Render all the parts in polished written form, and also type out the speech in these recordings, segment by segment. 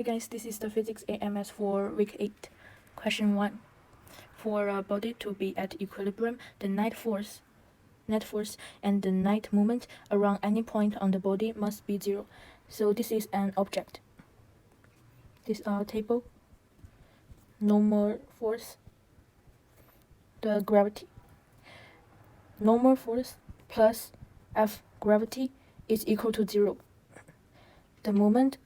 Hey guys, this is the physics AMS for week 8. Question 1. For a body to be at equilibrium, the net force and the net moment around any point on the body must be 0. So this is an object. This table. Normal force, the gravity. Normal force plus F gravity is equal to 0. The moment,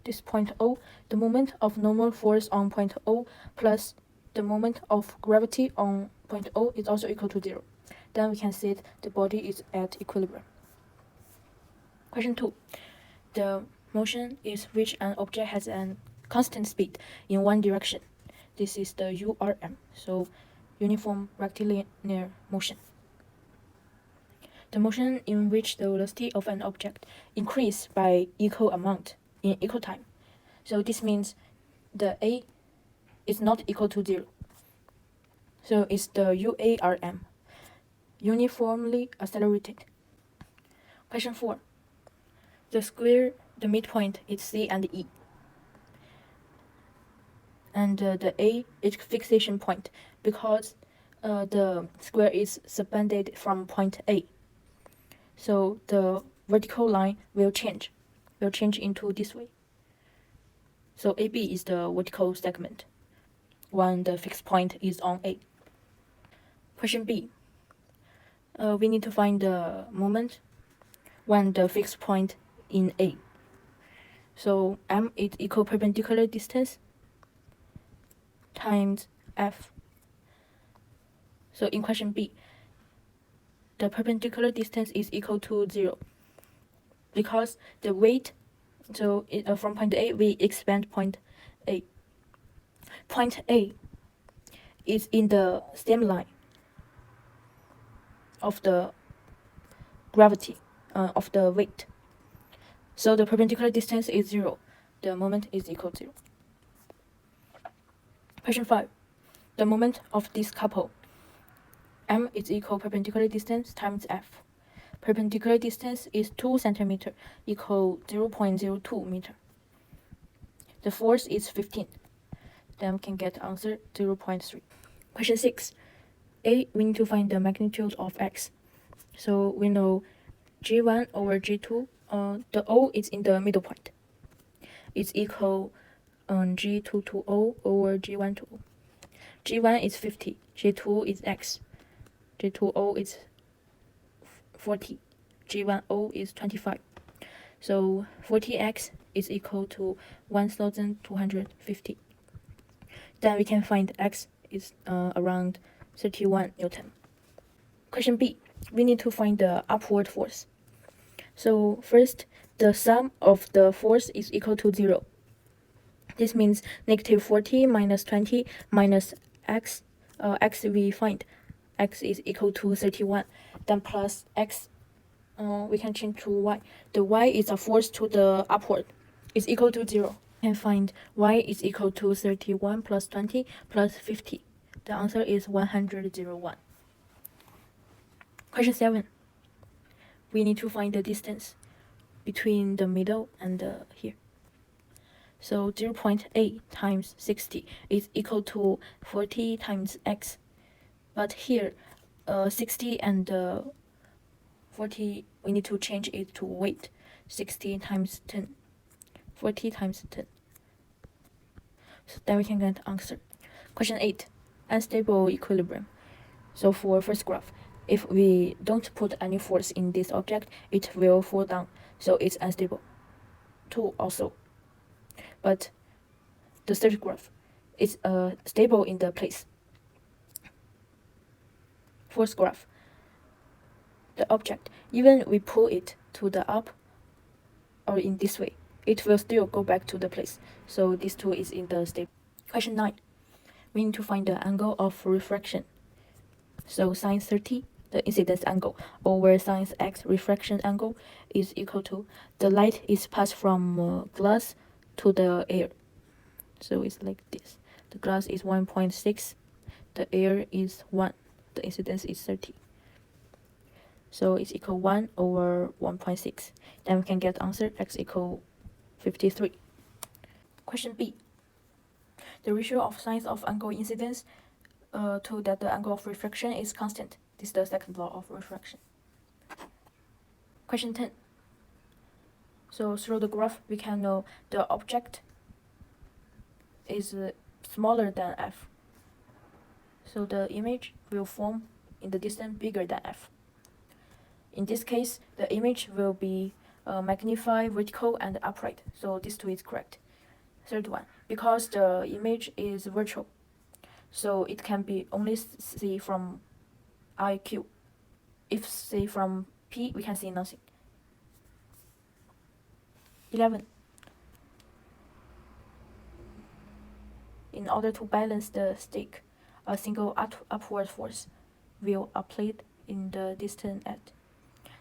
this point O, the moment of normal force on point O plus the moment of gravity on point O is also equal to 0. Then we can say the body is at equilibrium. Question 2. The motion is which an object has a constant speed in one direction. This is the URM, so uniform rectilinear motion. The motion in which the velocity of an object increases by equal amount in equal time. So this means the A is not equal to 0. So it's the UARM, uniformly accelerated. Question 4. The midpoint is C and E. And the A is fixation point because the square is suspended from point A. So the vertical line will change into this way. So AB is the vertical segment when the fixed point is on A. Question B. We need to find the moment when the fixed point in A. So M is equal perpendicular distance times F. So in question B, the perpendicular distance is equal to 0 because the weight, so from point A we expand point A. Point A is in the same line of the gravity of the weight. So the perpendicular distance is 0. The moment is equal to 0. Question 5. The moment of this couple. M is equal perpendicular distance times F. Perpendicular distance is 2 cm equal 0.02 meter. The force is 15. Then we can get answer 0.3. Question 6. A, we need to find the magnitude of X. So we know G1 over G2. The O is in the middle point. It's equal G2 to O over G1 to O. G1 is 50. G2 is X. G2O is 40. G1O is 25. So 40x is equal to 1250. Then we can find x is around 31 Newton. Question B. We need to find the upward force. So first, the sum of the force is equal to 0. This means negative 40 minus 20 minus x. X we find x is equal to 31. Then plus x, we can change to y. The y is a force to the upward. Is equal to 0. And find y is equal to 31 plus 20 plus 50. The answer is 101. Question 7. We need to find the distance between the middle and here. So 0.8 times 60 is equal to 40 times x. But here, 60 and 40, we need to change it to weight. 60 times 10. 40 times 10. So then we can get the answer. Question 8. Unstable equilibrium. So for first graph, if we don't put any force in this object, it will fall down. So it's unstable. 2 also. But the third graph is stable in the place. Fourth graph, the object, even we pull it to the up or in this way, it will still go back to the place. So this two is in the stable. Question 9. We need to find the angle of refraction. So sine 30, the incidence angle, over sine x refraction angle is equal to the light is passed from glass to the air. So it's like this. The glass is 1.6, the air is 1, the incidence is 30. So it's equal 1 over 1.6. Then we can get answer x equal 53. Question B. The ratio of size of angle incidence to that the angle of refraction is constant. This is the second law of refraction. Question 10. So through the graph, we can know the object is smaller than f. So the image will form in the distance bigger than f. In this case, the image will be magnified, vertical, and upright. So this two is correct. Third one, because the image is virtual, so it can be only see from IQ. If see from P, we can see nothing. 11. In order to balance the stick, a single upward force will applied in the distant edge.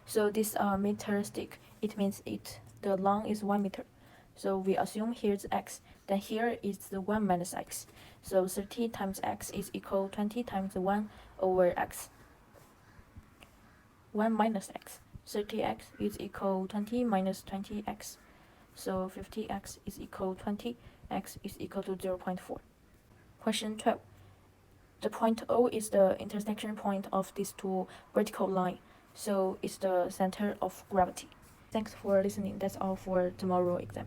So this meter stick, it means the long is 1 meter. So we assume here's x, then here is the 1 minus x. So 30 times x is equal 20 times 1 over x. 1 minus x. 30x is equal 20 minus 20x. So 50x is equal 20, x is equal to 0.4. Question 12. The point O is the intersection point of these two vertical lines, so it's the center of gravity. Thanks for listening. That's all for tomorrow exam.